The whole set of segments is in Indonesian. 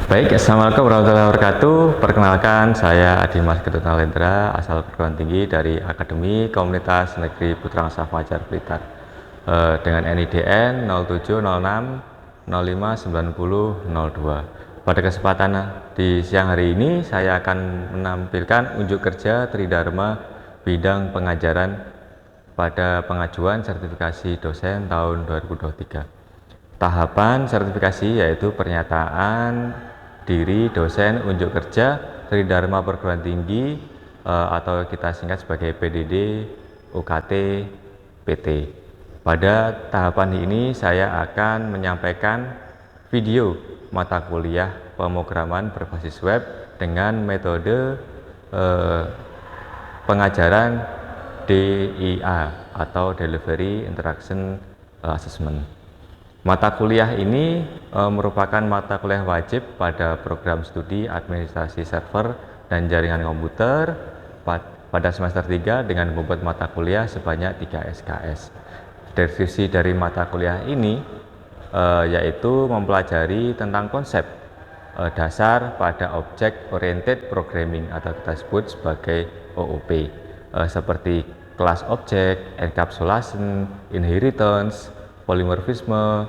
Baik, Assalamualaikum warahmatullahi wabarakatuh. Perkenalkan, saya Adimas Gedut Nalendra, asal perguruan tinggi dari Akademi Komunitas Negeri Putra Angsa Fajar Blitar, dengan NIDN 0706059002. Pada kesempatan di siang hari ini, saya akan menampilkan unjuk kerja Tridharma bidang pengajaran pada pengajuan sertifikasi dosen tahun 2023. Tahapan sertifikasi yaitu pernyataan diri dosen unjuk kerja Tridharma Perguruan Tinggi atau kita singkat sebagai PDD, UKT, PT. Pada tahapan ini saya akan menyampaikan video mata kuliah pemrograman berbasis web dengan metode pengajaran DIA atau Delivery Interaction Assessment. Mata kuliah ini merupakan mata kuliah wajib pada program studi administrasi server dan jaringan komputer pada semester 3 dengan bobot mata kuliah sebanyak 3 SKS. Deskripsi dari mata kuliah ini yaitu mempelajari tentang konsep dasar pada Object Oriented Programming atau kita sebut sebagai OOP, seperti class object, encapsulation, inheritance, polymorphisme,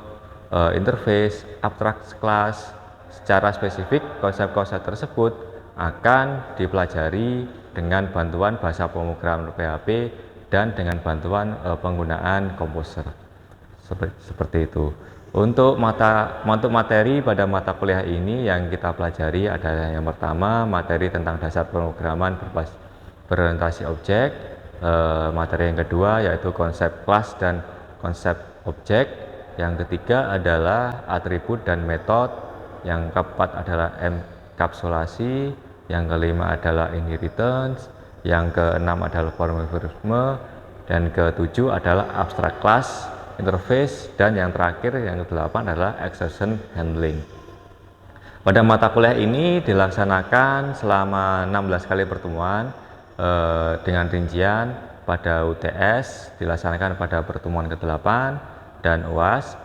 interface, abstract class. Secara spesifik, konsep-konsep tersebut akan dipelajari dengan bantuan bahasa pemrograman PHP dan dengan bantuan penggunaan Composer. Seperti itu. Untuk materi pada mata kuliah ini yang kita pelajari adalah yang pertama materi tentang dasar pemrograman berorientasi objek, materi yang kedua yaitu konsep kelas dan konsep objek, yang ketiga adalah atribut dan metode, yang keempat adalah enkapsulasi, yang kelima adalah inheritance, yang keenam adalah polymorphisme, dan ketujuh adalah abstract class, interface, dan yang terakhir yang kedelapan adalah exception handling. Pada mata kuliah ini dilaksanakan selama 16 kali pertemuan dengan rincian pada UTS dilaksanakan pada pertemuan ke-8 dan UAS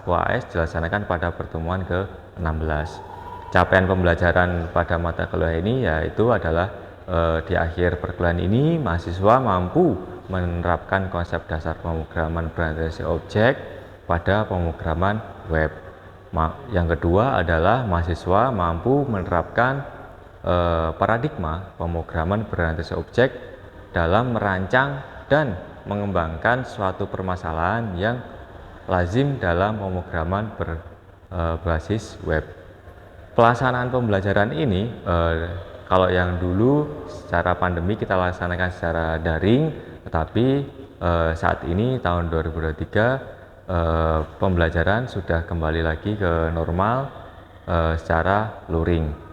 dilaksanakan pada pertemuan ke-16. Capaian pembelajaran pada mata kuliah ini yaitu adalah di akhir perkuliahan ini mahasiswa mampu menerapkan konsep dasar pemrograman berorientasi objek pada pemrograman web. Yang kedua adalah mahasiswa mampu menerapkan paradigma pemrograman berorientasi objek dalam merancang dan mengembangkan suatu permasalahan yang lazim dalam pemrograman berbasis web. Pelaksanaan pembelajaran ini kalau yang dulu secara pandemi kita laksanakan secara daring, tetapi saat ini tahun 2023 pembelajaran sudah kembali lagi ke normal secara luring.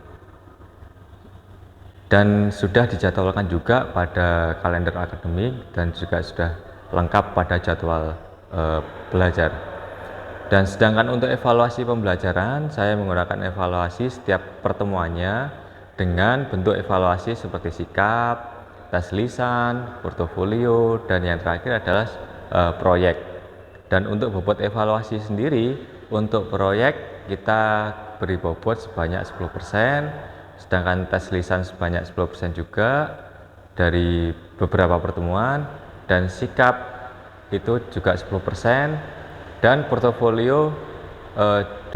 Dan sudah dijadwalkan juga pada kalender akademik dan juga sudah lengkap pada jadwal belajar. Dan sedangkan untuk evaluasi pembelajaran, saya menggunakan evaluasi setiap pertemuannya dengan bentuk evaluasi seperti sikap, tes lisan, portofolio, dan yang terakhir adalah proyek. Dan untuk bobot evaluasi sendiri, untuk proyek kita beri bobot sebanyak 10%, sedangkan tes lisan sebanyak 10% juga dari beberapa pertemuan, dan sikap itu juga 10%, dan portofolio 20%,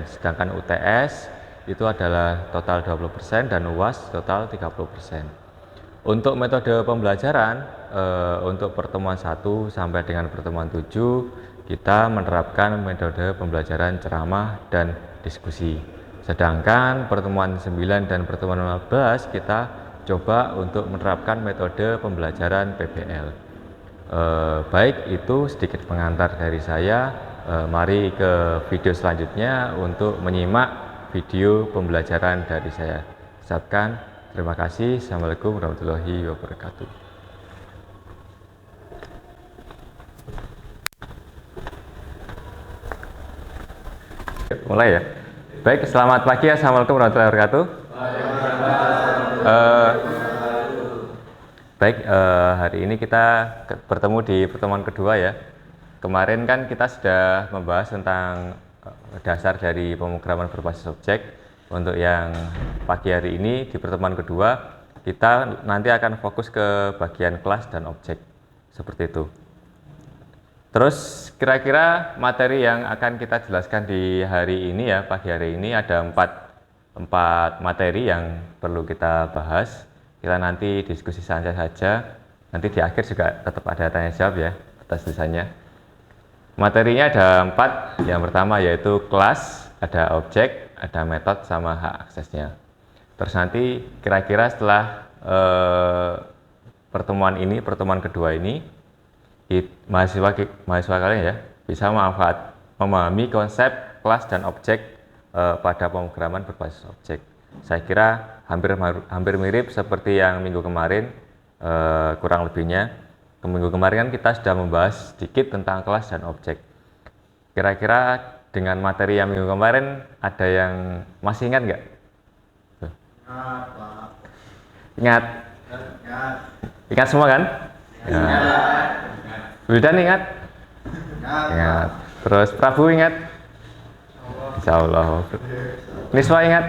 sedangkan UTS itu adalah total 20% dan UAS total 30%. Untuk metode pembelajaran untuk pertemuan 1 sampai dengan pertemuan 7 kita menerapkan metode pembelajaran ceramah dan diskusi. Sedangkan pertemuan 9 dan pertemuan 15 kita coba untuk menerapkan metode pembelajaran PBL. Baik, itu sedikit pengantar dari saya. Mari ke video selanjutnya untuk menyimak video pembelajaran dari saya. Ucapkan terima kasih. Assalamualaikum warahmatullahi wabarakatuh. Mulai ya. Baik, selamat pagi. Assalamualaikum warahmatullahi wabarakatuh. Baik, hari ini kita bertemu di pertemuan kedua ya. Kemarin kan kita sudah membahas tentang dasar dari pemrograman berbasis objek. Untuk yang pagi hari ini di pertemuan kedua, kita nanti akan fokus ke bagian kelas dan objek. Seperti itu. Terus kira-kira materi yang akan kita jelaskan di hari ini ya, pagi hari ini ada empat materi yang perlu kita bahas. Kita nanti diskusi santai saja. Nanti di akhir juga tetap ada tanya jawab ya atas tulisannya. Materinya ada 4. Yang pertama yaitu kelas, ada objek, ada metode sama hak aksesnya. Terus nanti kira-kira setelah pertemuan kedua ini, mahasiswa kalian ya bisa memahami konsep kelas dan objek pada pemrograman berbasis objek. Saya kira hampir mirip seperti yang minggu kemarin, kurang lebihnya. Minggu kemarin kan kita sudah membahas sedikit tentang kelas dan objek. Kira-kira dengan materi yang minggu kemarin ada yang masih ingat nggak? Ingat? Ingat semua kan? Wildan ingat? Ingat. Terus Prabu ingat? Insya Allah. Niswa ingat?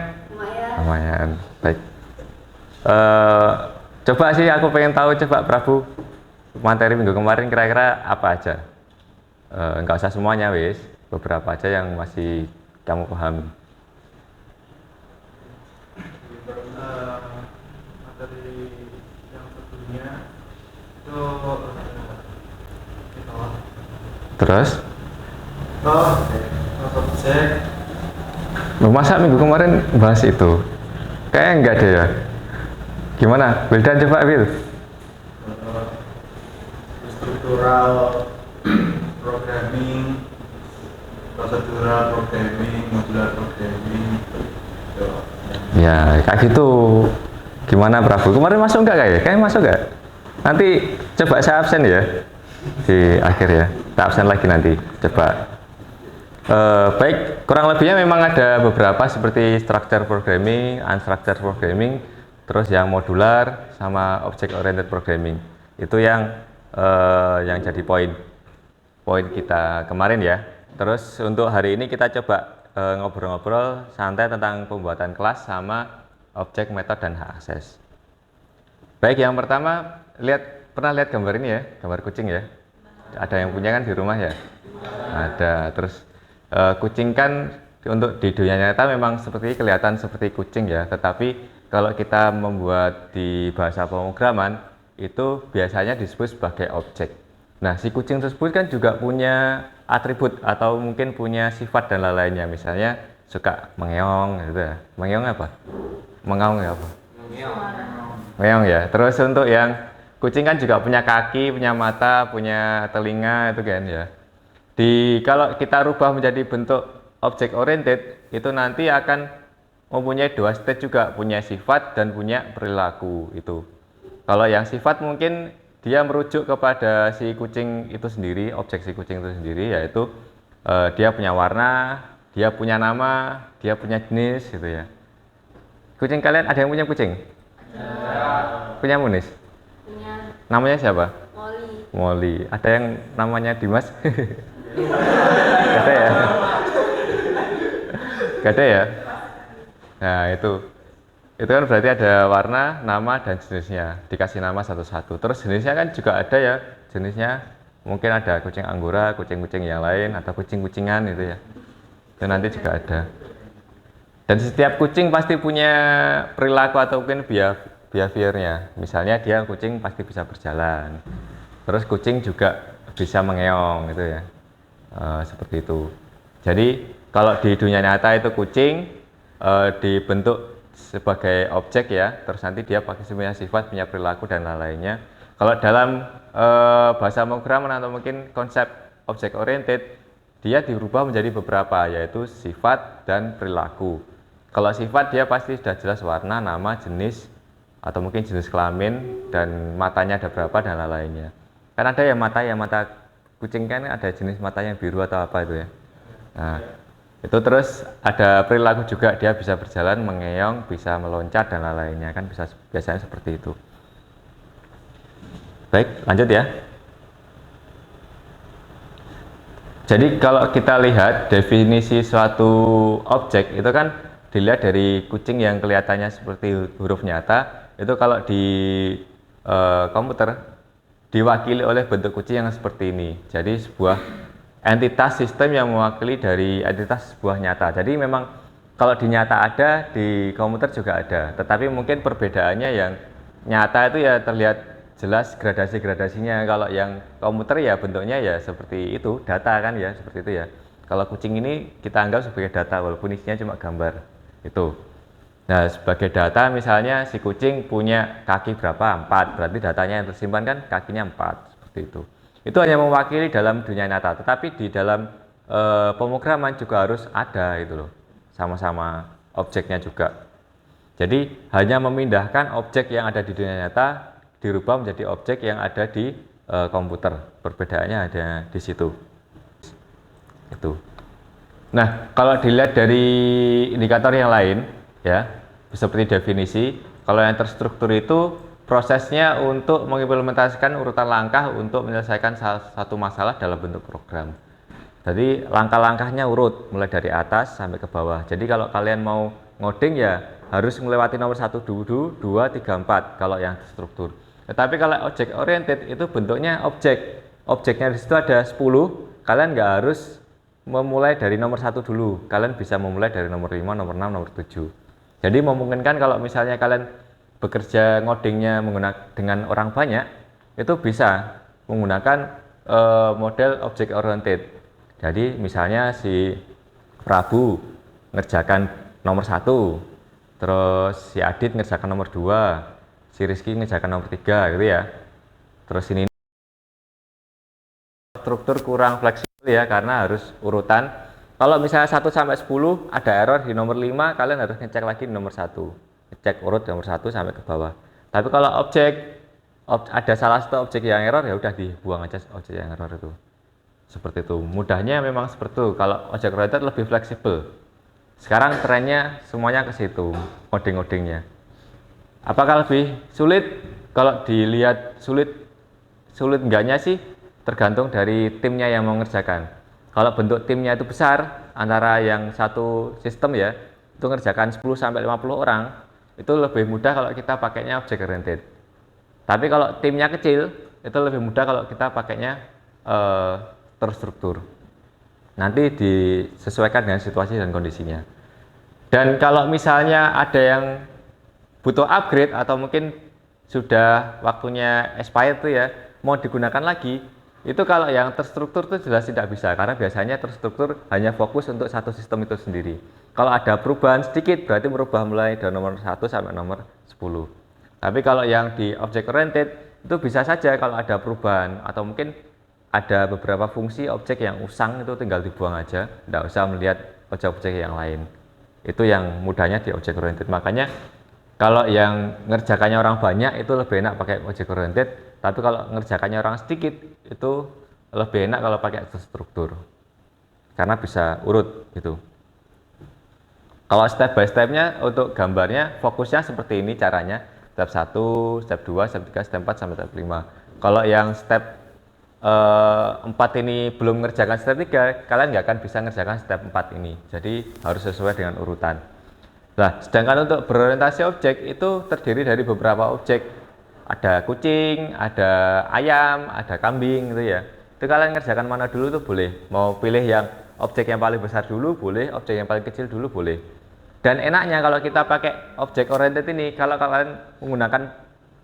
Lumayan. Baik. Coba sih aku pengen tahu, coba Prabu, materi minggu kemarin kira-kira apa aja? Enggak usah semuanya wis, beberapa aja yang masih kamu pahami. Materi yang sebelumnya itu Terus? objek. Masa minggu kemarin bahas itu? Kayaknya enggak deh ya. Gimana? Wildan coba Wil. Struktural programming, prosedural programming, modular programming. Ya, kayak gitu. Gimana Prabu? Kemarin masuk enggak kayak? Kayaknya masuk enggak? Nanti coba saya absen ya di akhir ya. Kita absen lagi nanti. Coba. Baik, kurang lebihnya memang ada beberapa seperti structure programming, unstructured programming, terus yang modular sama object oriented programming. Itu yang jadi poin kita kemarin ya. Terus untuk hari ini kita coba ngobrol-ngobrol santai tentang pembuatan kelas sama objek, metode, dan hak akses. Baik, yang pertama pernah lihat gambar ini ya, gambar kucing ya. Ada yang punya kan di rumah ya? Ada. Terus kucing kan untuk di dunia nyata memang kelihatan seperti kucing ya, tetapi kalau kita membuat di bahasa pemrograman itu biasanya disebut sebagai objek. Nah, si kucing tersebut kan juga punya atribut atau mungkin punya sifat dan lain-lainnya. Misalnya suka mengeong gitu ya. Mengeong apa? Mengaung ya apa? Mengeong ya. Terus untuk yang kucing kan juga punya kaki, punya mata, punya telinga itu kan ya. Kalau kita rubah menjadi bentuk object oriented, itu nanti akan mempunyai 2 state juga, punya sifat dan punya perilaku itu. Kalau yang sifat mungkin dia merujuk kepada si kucing itu sendiri, objek si kucing itu sendiri, yaitu dia punya warna, dia punya nama, dia punya jenis gitu ya. Kucing kalian ada yang punya kucing? Ada. Punya Munis? Punya. Namanya siapa? Molly. Ada yang namanya Dimas? Gak ada ya? Gak ada ya? Nah itu kan berarti ada warna, nama, dan jenisnya. Dikasih nama satu-satu. Terus jenisnya kan juga ada ya. Jenisnya mungkin ada kucing anggora, kucing-kucing yang lain, atau kucing-kucingan gitu ya. Itu nanti juga ada. Dan setiap kucing pasti punya perilaku atau mungkin behaviornya. Misalnya dia kucing pasti bisa berjalan. Terus kucing juga bisa mengeong gitu ya. Seperti itu. Jadi kalau di dunia nyata itu kucing dibentuk sebagai objek ya, terus nanti dia pakai punya sifat, punya perilaku dan lain-lainnya. Kalau dalam bahasa pemrograman atau mungkin konsep object oriented, dia dirubah menjadi beberapa, yaitu sifat dan perilaku. Kalau sifat dia pasti sudah jelas warna, nama, jenis, atau mungkin jenis kelamin, dan matanya ada berapa, dan lain-lainnya. Kan ada yang mata kucing kan ada jenis matanya biru atau apa itu ya. Nah, itu terus ada perilaku juga, dia bisa berjalan, mengeong, bisa meloncat, dan lain-lainnya, kan bisa biasanya seperti itu. Baik, lanjut ya. Jadi kalau kita lihat definisi suatu objek itu kan dilihat dari kucing yang kelihatannya seperti huruf nyata, itu kalau di komputer diwakili oleh bentuk kucing yang seperti ini. Jadi sebuah entitas sistem yang mewakili dari entitas sebuah nyata. Jadi memang kalau di nyata ada, di komputer juga ada, tetapi mungkin perbedaannya yang nyata itu ya terlihat jelas gradasi-gradasinya. Kalau yang komputer ya bentuknya ya seperti itu, data kan ya, seperti itu ya. Kalau kucing ini kita anggap sebagai data walaupun isinya cuma gambar itu. Nah, sebagai data misalnya si kucing punya kaki berapa? 4, berarti datanya yang tersimpan kan kakinya 4, seperti itu. Itu hanya mewakili dalam dunia nyata, tetapi di dalam pemrograman juga harus ada gitu loh, sama-sama objeknya juga. Jadi hanya memindahkan objek yang ada di dunia nyata dirubah menjadi objek yang ada di komputer. Perbedaannya ada di situ. Itu. Nah, kalau dilihat dari indikator yang lain, ya, seperti definisi, kalau yang terstruktur itu prosesnya untuk mengimplementasikan urutan langkah untuk menyelesaikan satu masalah dalam bentuk program. Jadi langkah-langkahnya urut, mulai dari atas sampai ke bawah. Jadi kalau kalian mau ngoding ya harus melewati nomor 1 dulu, 2, 3, 4 kalau yang terstruktur. Tetapi kalau object oriented itu bentuknya objek. Objeknya di situ ada 10, kalian nggak harus memulai dari nomor 1 dulu. Kalian bisa memulai dari nomor 5, nomor 6, nomor 7. Jadi memungkinkan kalau misalnya kalian bekerja ngodingnya menggunakan dengan orang banyak, itu bisa menggunakan model object oriented. Jadi misalnya si Prabu ngerjakan nomor 1, terus si Adit ngerjakan nomor 2, si Rizky ngerjakan nomor 3 gitu ya. Terus ini struktur kurang fleksibel ya, karena harus urutan. Kalau misalnya 1 sampai 10 ada error di nomor 5, kalian harus ngecek lagi di nomor 1. Ngecek urut nomor 1 sampai ke bawah. Tapi kalau ada salah satu objek yang error, ya udah dibuang aja objek yang error itu. Seperti itu. Mudahnya memang seperti itu. Kalau object oriented lebih fleksibel. Sekarang trennya semuanya ke situ, coding-codingnya. Apakah lebih sulit? Kalau dilihat sulit enggaknya sih tergantung dari timnya yang mau ngerjakan. Kalau bentuk timnya itu besar, antara yang satu sistem ya, itu ngerjakan 10 sampai 50 orang, itu lebih mudah kalau kita pakainya object oriented. Tapi kalau timnya kecil, itu lebih mudah kalau kita pakainya terstruktur. Nanti disesuaikan dengan situasi dan kondisinya. Dan kalau misalnya ada yang butuh upgrade atau mungkin sudah waktunya expired tuh ya, mau digunakan lagi, itu kalau yang terstruktur itu jelas tidak bisa, karena biasanya terstruktur hanya fokus untuk satu sistem itu sendiri. Kalau ada perubahan sedikit berarti merubah mulai dari nomor 1 sampai nomor 10. Tapi kalau yang di object oriented itu bisa saja kalau ada perubahan atau mungkin ada beberapa fungsi objek yang usang itu tinggal dibuang aja, tidak usah melihat objek-objek yang lain. Itu yang mudahnya di object oriented. Makanya kalau yang ngerjakannya orang banyak itu lebih enak pakai object oriented, tapi kalau ngerjakannya orang sedikit itu lebih enak kalau pakai struktur, karena bisa urut gitu. Kalau step by stepnya untuk gambarnya fokusnya seperti ini caranya, step 1, step 2, step 3, step 4 sampai step 5. Kalau yang step 4 ini belum mengerjakan step 3, kalian nggak akan bisa mengerjakan step 4 ini. Jadi harus sesuai dengan urutan. Nah, sedangkan untuk berorientasi objek itu terdiri dari beberapa objek. Ada kucing, ada ayam, ada kambing gitu ya. Itu kalian ngerjakan mana dulu tuh boleh. Mau pilih yang objek yang paling besar dulu boleh, objek yang paling kecil dulu boleh. Dan enaknya kalau kita pakai objek oriented ini, kalau kalian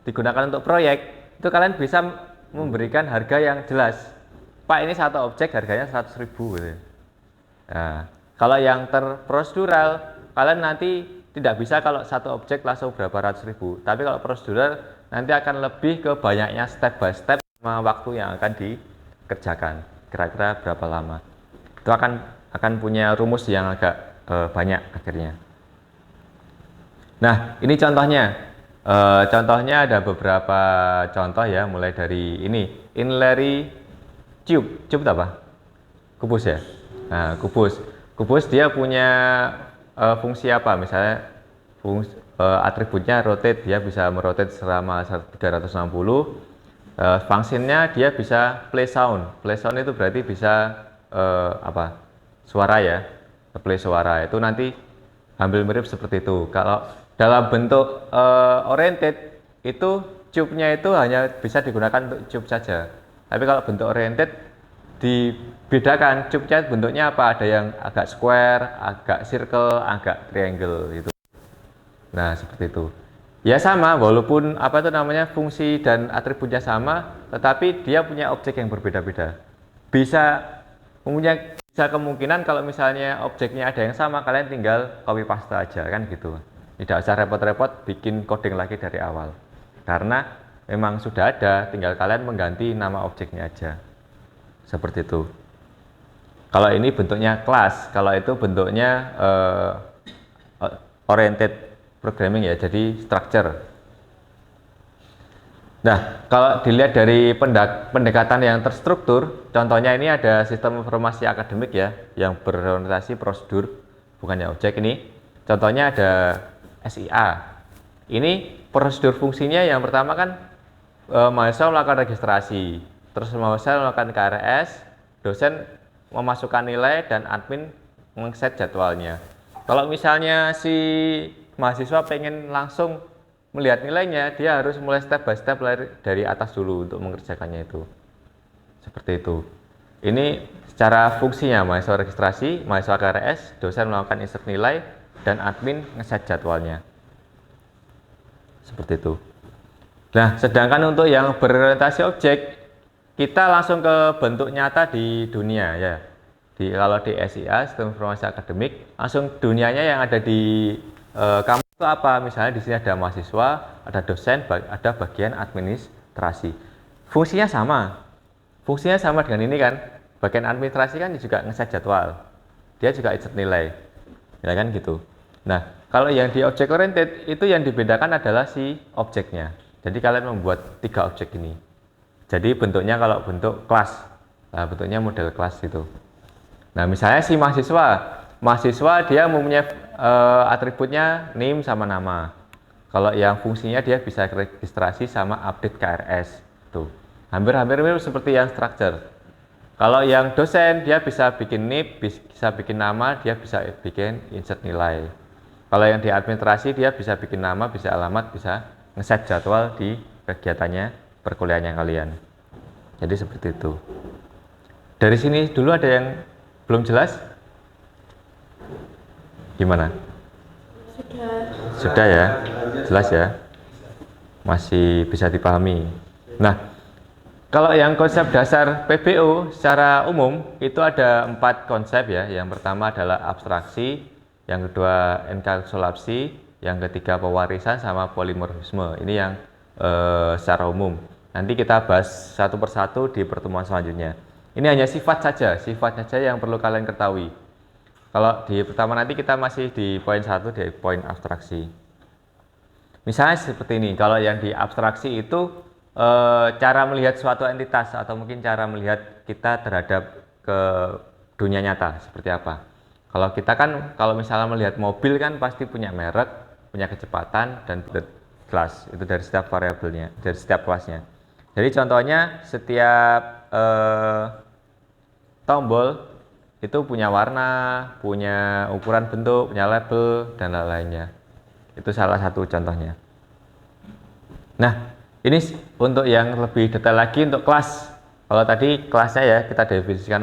digunakan untuk proyek, itu kalian bisa memberikan harga yang jelas. Pak, ini satu objek harganya 100.000 gitu. Nah, kalau yang terprosedural, kalian nanti tidak bisa kalau satu objek langsung berapa ratus ribu. Tapi kalau prosedural nanti akan lebih ke banyaknya step by step sama waktu yang akan dikerjakan. Kira-kira berapa lama. Itu akan punya rumus yang agak banyak akhirnya. Nah, ini contohnya. Contohnya ada beberapa contoh ya, mulai dari ini inlary cube. Cube itu apa? Kubus ya. Nah, kubus dia punya fungsi apa? Misalnya atributnya rotate, dia bisa merotate selama 360. Fungsinya dia bisa play sound. Play sound itu berarti bisa apa? Suara ya. Play suara itu nanti hampir mirip seperti itu. Kalau dalam bentuk oriented itu cube-nya itu hanya bisa digunakan untuk cube saja. Tapi kalau bentuk oriented dibedakan cube-nya bentuknya apa? Ada yang agak square, agak circle, agak triangle gitu. Nah, seperti itu. Ya sama, walaupun apa itu namanya fungsi dan atributnya sama, tetapi dia punya objek yang berbeda-beda. Bisa kemungkinan kalau misalnya objeknya ada yang sama, kalian tinggal copy paste aja kan gitu. Tidak usah repot-repot bikin coding lagi dari awal. Karena memang sudah ada, tinggal kalian mengganti nama objeknya aja. Seperti itu. Kalau ini bentuknya kelas, kalau itu bentuknya oriented programming ya, jadi structure. Nah, kalau dilihat dari pendekatan yang terstruktur, contohnya ini ada sistem informasi akademik ya, yang berorientasi prosedur, bukannya objek ini. Contohnya ada SIA. Ini prosedur fungsinya yang pertama kan mahasiswa melakukan registrasi, terus mahasiswa melakukan KRS, dosen memasukkan nilai dan admin mengset jadwalnya. Kalau misalnya si mahasiswa pengen langsung melihat nilainya, dia harus mulai step by step dari atas dulu untuk mengerjakannya itu. Seperti itu. Ini secara fungsinya mahasiswa registrasi, mahasiswa KRS, dosen melakukan insert nilai, dan admin ngeset jadwalnya. Seperti itu. Nah, sedangkan untuk yang berorientasi objek, kita langsung ke bentuk nyata di dunia ya. Kalau di SIA, sistem informasi akademik, langsung dunianya yang ada di kampus itu apa? Misalnya di sini ada mahasiswa, ada dosen, ada bagian administrasi. Fungsinya sama dengan ini kan. Bagian administrasi kan juga ngeset jadwal. Dia juga insert nilai. Ya kan gitu. Nah, kalau yang di object oriented itu yang dibedakan adalah si objeknya. Jadi kalian membuat 3 objek ini. Jadi bentuknya kalau bentuk kelas, nah bentuknya model kelas itu. Nah, misalnya si mahasiswa dia mempunyai atributnya name sama nama. Kalau yang fungsinya dia bisa registrasi sama update KRS tuh. Hampir-hampir mirip seperti yang structure. Kalau yang dosen dia bisa bikin NIP, bisa bikin nama, dia bisa bikin insert nilai. Kalau yang di administrasi dia bisa bikin nama, bisa alamat, bisa ngeset jadwal di kegiatannya perkuliahannya kalian. Jadi seperti itu. Dari sini dulu ada yang belum jelas? Gimana? Sudah ya? Jelas ya? Masih bisa dipahami. Nah, kalau yang konsep dasar PBO secara umum itu ada 4 konsep ya. Yang pertama adalah abstraksi, yang kedua enkapsulasi, yang ketiga pewarisan sama polimorfisme. Ini yang secara umum. Nanti kita bahas satu persatu di pertemuan selanjutnya. Ini hanya sifat saja yang perlu kalian ketahui. Kalau di pertama nanti kita masih di poin 1 di poin abstraksi. Misalnya seperti ini, kalau yang di abstraksi itu cara melihat suatu entitas atau mungkin cara melihat kita terhadap ke dunia nyata seperti apa. Kalau kita kan kalau misalnya melihat mobil kan pasti punya merek, punya kecepatan dan kelas itu dari setiap variabelnya, dari setiap kelasnya. Jadi contohnya setiap tombol itu punya warna, punya ukuran bentuk, punya label dan lain-lainnya. Itu salah satu contohnya. Nah, ini untuk yang lebih detail lagi untuk kelas. Kalau tadi kelasnya ya kita definisikan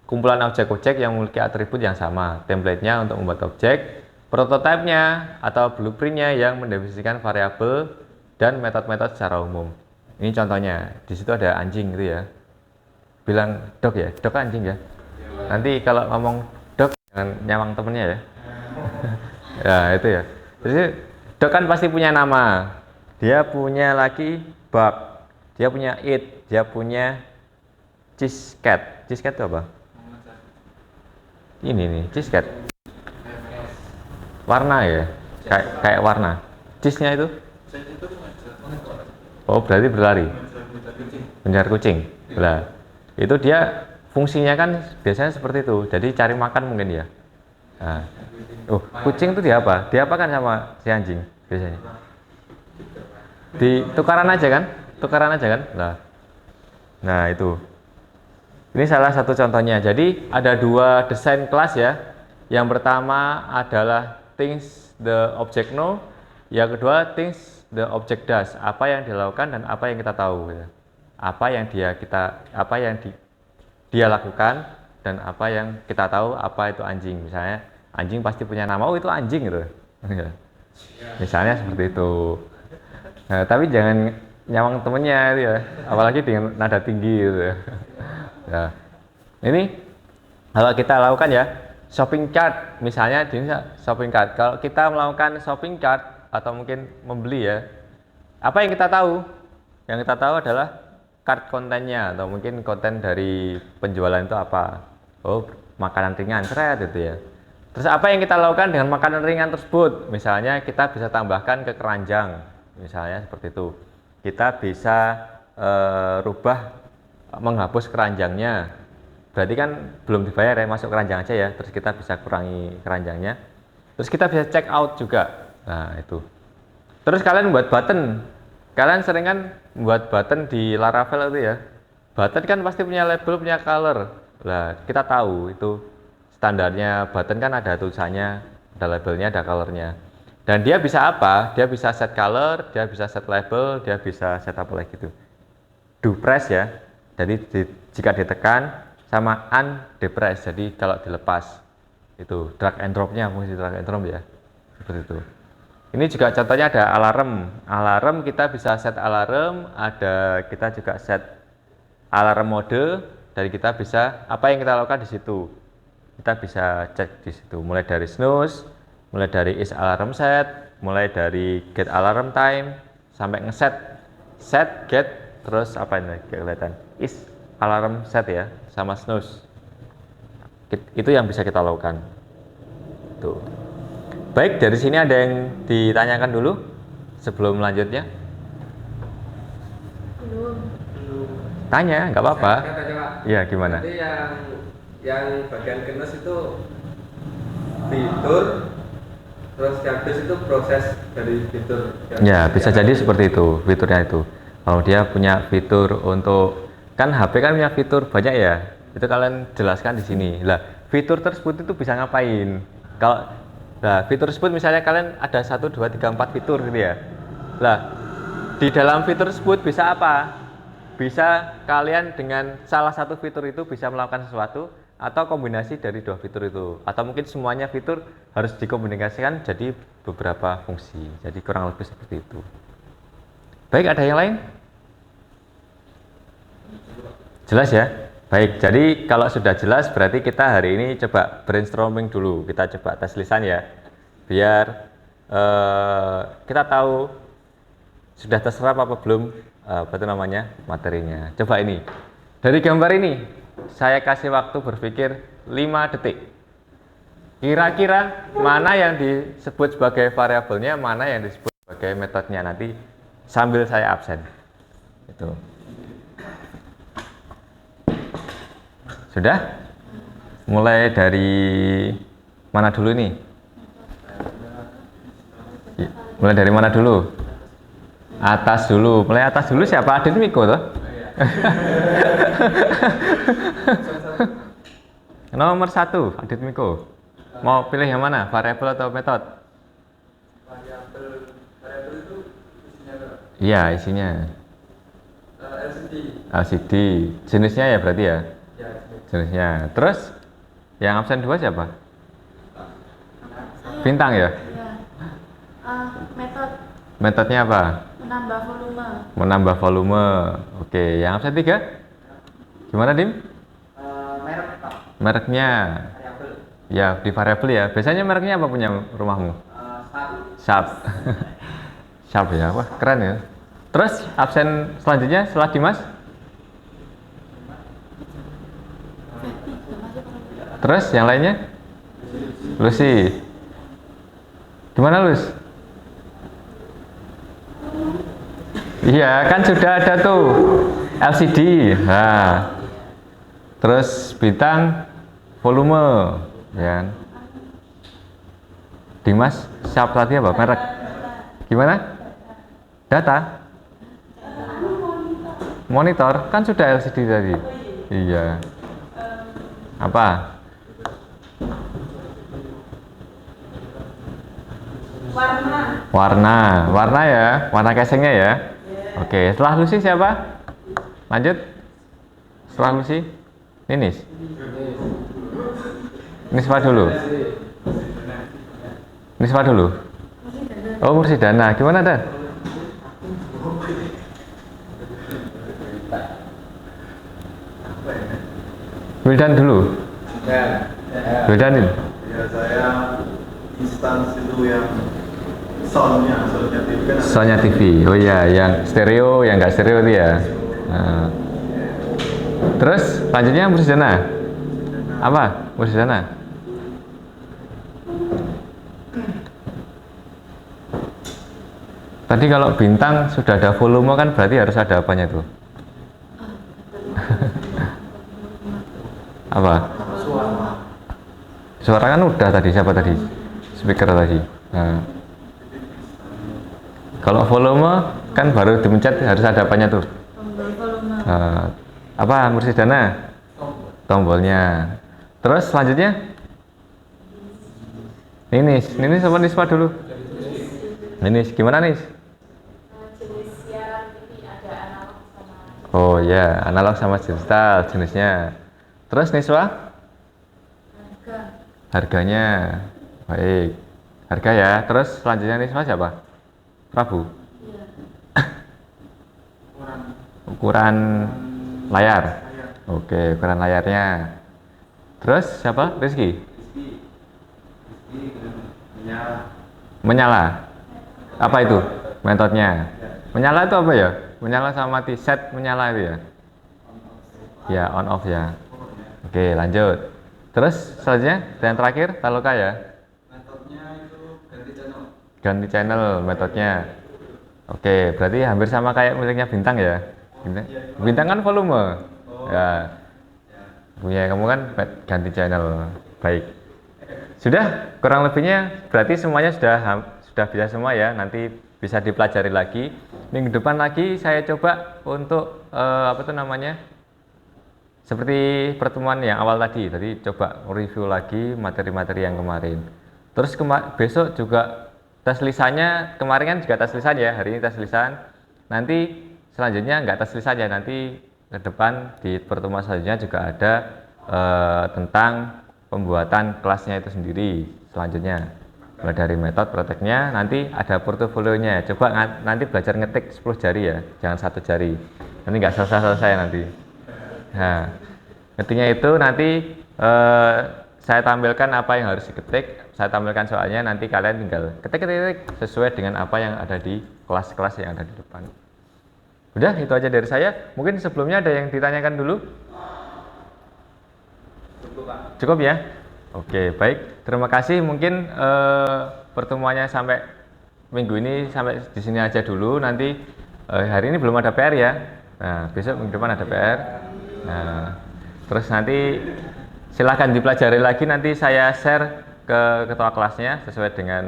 kumpulan objek-objek yang memiliki atribut yang sama. Template-nya untuk membuat objek, prototipe-nya atau blueprint-nya yang mendefinisikan variabel dan metode-metode secara umum. Ini contohnya. Di situ ada anjing gitu ya. Bilang dog ya, dog anjing ya. Nanti kalau ngomong dog jangan nyawang temennya ya. Ya itu ya. Jadi dog kan pasti punya nama. dia punya lagi bug, dia punya it, dia punya cheese-cat. Cheese-cat itu apa? Ini nih, cheese-cat. Warna ya, kayak warna. Cheese-nya itu? Oh, berarti berlari. Mengejar kucing. Lah, itu dia fungsinya kan biasanya seperti itu. Jadi cari makan mungkin ya. Nah. Oh, kucing itu diapakan sama si anjing biasanya? Tukaran aja kan? Nah, itu. Ini salah satu contohnya. Jadi ada dua desain kelas ya. Yang pertama adalah things the object know. Yang kedua things the object does. Apa yang dilakukan dan apa yang kita tahu. Gitu. Apa yang dia lakukan dan apa yang kita tahu apa itu anjing. Misalnya anjing pasti punya nama, oh itu anjing gitu. Misalnya seperti itu. Nah, tapi jangan nyawang temennya itu ya, apalagi dengan nada tinggi gitu ya. Nah, ini kalau kita lakukan ya shopping cart, misalnya di shopping cart. Kalau kita melakukan shopping cart atau mungkin membeli ya, apa yang kita tahu? Yang kita tahu adalah cart kontennya atau mungkin konten dari penjualan itu apa? Oh, makanan ringan, seret itu ya. Terus apa yang kita lakukan dengan makanan ringan tersebut? Misalnya kita bisa tambahkan ke keranjang, misalnya seperti itu. Kita bisa menghapus keranjangnya. Berarti kan belum dibayar ya, masuk keranjang aja ya. Terus kita bisa kurangi keranjangnya. Terus kita bisa check out juga. Nah itu. Terus kalian buat button. Kalian sering kan buat button di Laravel itu ya. Button kan pasti punya label, punya color. Nah kita tahu itu standarnya button kan ada tulisannya, ada labelnya, ada colornya. Dan dia bisa apa? Dia bisa set color, dia bisa set label, dia bisa set apa lagi itu. Do press ya. Jadi jika ditekan sama undepress. Jadi kalau dilepas itu drag and dropnya, fungsi drag and drop ya. Seperti itu. Ini juga contohnya ada alarm. Alarm kita bisa set alarm, kita juga set alarm mode. Dari kita bisa apa yang kita lakukan di situ. Kita bisa cek di situ, mulai dari snooze, mulai dari is alarm set, mulai dari get alarm time, sampai ngeset, set, get, terus apa ini kelihatan, is alarm set ya, sama snooze. Itu yang bisa kita lakukan. Tuh. Baik, dari sini ada yang ditanyakan dulu sebelum lanjutnya? Belum. Tanya, nggak apa-apa. Iya, gimana? Jadi yang bagian kenes itu fitur, terus yang bis itu proses dari fitur. Ya, bisa jadi seperti itu fiturnya itu. Kalau dia punya fitur untuk, kan HP kan punya fitur banyak ya, itu kalian jelaskan di sini. Lah, fitur tersebut itu bisa ngapain? Fitur tersebut misalnya kalian ada 1, 2, 3, 4 fitur gitu ya. Lah, di dalam fitur tersebut bisa apa? Bisa kalian dengan salah satu fitur itu bisa melakukan sesuatu atau kombinasi dari dua fitur itu, atau mungkin semuanya fitur harus dikomunikasikan jadi beberapa fungsi. Jadi kurang lebih seperti itu. Baik, ada yang lain? Jelas ya? Baik, jadi kalau sudah jelas berarti kita hari ini coba brainstorming dulu. Kita coba tes lisan ya, biar kita tahu sudah terserap apa belum materinya. Coba ini, dari gambar ini saya kasih waktu berpikir 5 detik. Kira-kira mana yang disebut sebagai variabelnya, mana yang disebut sebagai metodenya, nanti sambil saya absen. Itu. Sudah? Mulai dari mana dulu nih? Mulai dari mana dulu? Atas dulu. Mulai atas dulu siapa? Adit Miko toh? Nomor 1, Adit Miko. Mau pilih yang mana? Variabel atau metode? Variabel itu isinya berapa? Iya, isinya. LCD. Jenisnya ya berarti ya? Ya, Jenisnya. Terus yang absen 2 siapa? Bintang ya? Metode Metodenya apa? menambah volume. Menambah volume. Oke, yang absen 3? Gimana, Dim? merek Pak. Mereknya? Variabel. Ya, di variabel ya. Biasanya mereknya apa punya rumahmu? Sharp. Sharp. Sharp ya, wah keren ya. Terus absen selanjutnya setelah Dimas? Terus yang lainnya? Lucy. Gimana Lus? Iya kan sudah ada tuh LCD. Nah, terus bintang, volume, ya. Dimas, Sharp tadi apa? Merek? Gimana? Data? Monitor? Kan sudah LCD tadi. Iya. Apa? Warna ya, warna casingnya ya. Oke, setelah Lucy siapa? Lanjut. Setelah Lucy, Ninis. Niswa dulu. Niswa dulu. Oh, Mursidana. Gimana Dan? Wildan dulu. Wildanin. Ya saya instansi itu yang soundnya TV kan. Soundnya TV. Oh iya, yang stereo, yang nggak stereo itu ya. Nah. Terus selanjutnya Mursidana. Apa? Mursidana. Tadi kalau bintang sudah ada volume kan berarti harus ada apanya tuh? Apa? Suara kan udah tadi, siapa tadi? Speaker tadi. Nah. Kalau volume kan baru dipencet harus ada apanya tuh? Apa Mursidana? Tombolnya. Terus selanjutnya? Ninis sama Niswa dulu. Ninis, gimana Nis? Jenis siaran TV ada analog sama. Oh ya, analog sama digital jenisnya. Terus Niswa? Harganya. Baik. Harga ya. Terus selanjutnya Niswa siapa? Prabu. Iya. Ukuran layar. Oke, ukuran layarnya. Terus siapa? Rizky. Menyala. Apa itu metodenya? Menyala itu apa ya? Menyala sama mati, set menyala itu ya? Ya, on off ya. Oke, lanjut. Terus selanjutnya, dan terakhir, Taloka ya? Metodenya itu ganti channel. Ganti channel metodenya. Oke, berarti hampir sama kayak miliknya Bintang ya? Bintang kan volume. Ya. Punya kamu kan ganti channel. Baik. Sudah, kurang lebihnya berarti semuanya sudah bisa semua ya. Nanti bisa dipelajari lagi. Minggu depan lagi saya coba untuk apa tuh namanya? Seperti pertemuan yang awal tadi. Tadi coba review lagi materi-materi yang kemarin. Terus besok juga tes lisannya, kemarin kan juga tes lisan ya. Hari ini tes lisan. Nanti selanjutnya nggak tes lisan ya. Nanti ke depan di pertemuan selanjutnya juga ada tentang pembuatan kelasnya itu sendiri selanjutnya. Mulai dari metode prakteknya, nanti ada portofolionya. Coba nanti belajar ngetik 10 jari ya, jangan 1 jari. Nanti nggak selesai nanti. Nah, ngetiknya itu nanti saya tampilkan apa yang harus diketik, saya tampilkan soalnya, nanti kalian tinggal ketik sesuai dengan apa yang ada di kelas-kelas yang ada di depan. Udah, itu aja dari saya. Mungkin sebelumnya ada yang ditanyakan dulu? Cukup ya? Oke, baik. Terima kasih. Mungkin pertemuannya sampai minggu ini sampai di sini aja dulu. Nanti hari ini belum ada PR ya. Nah, besok minggu depan ada PR. Nah, terus nanti silahkan dipelajari lagi. Nanti saya share ke ketua kelasnya sesuai dengan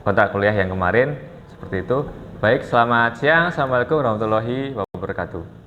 kontrak kuliah yang kemarin. Seperti itu. Baik, selamat siang. Assalamualaikum warahmatullahi wabarakatuh.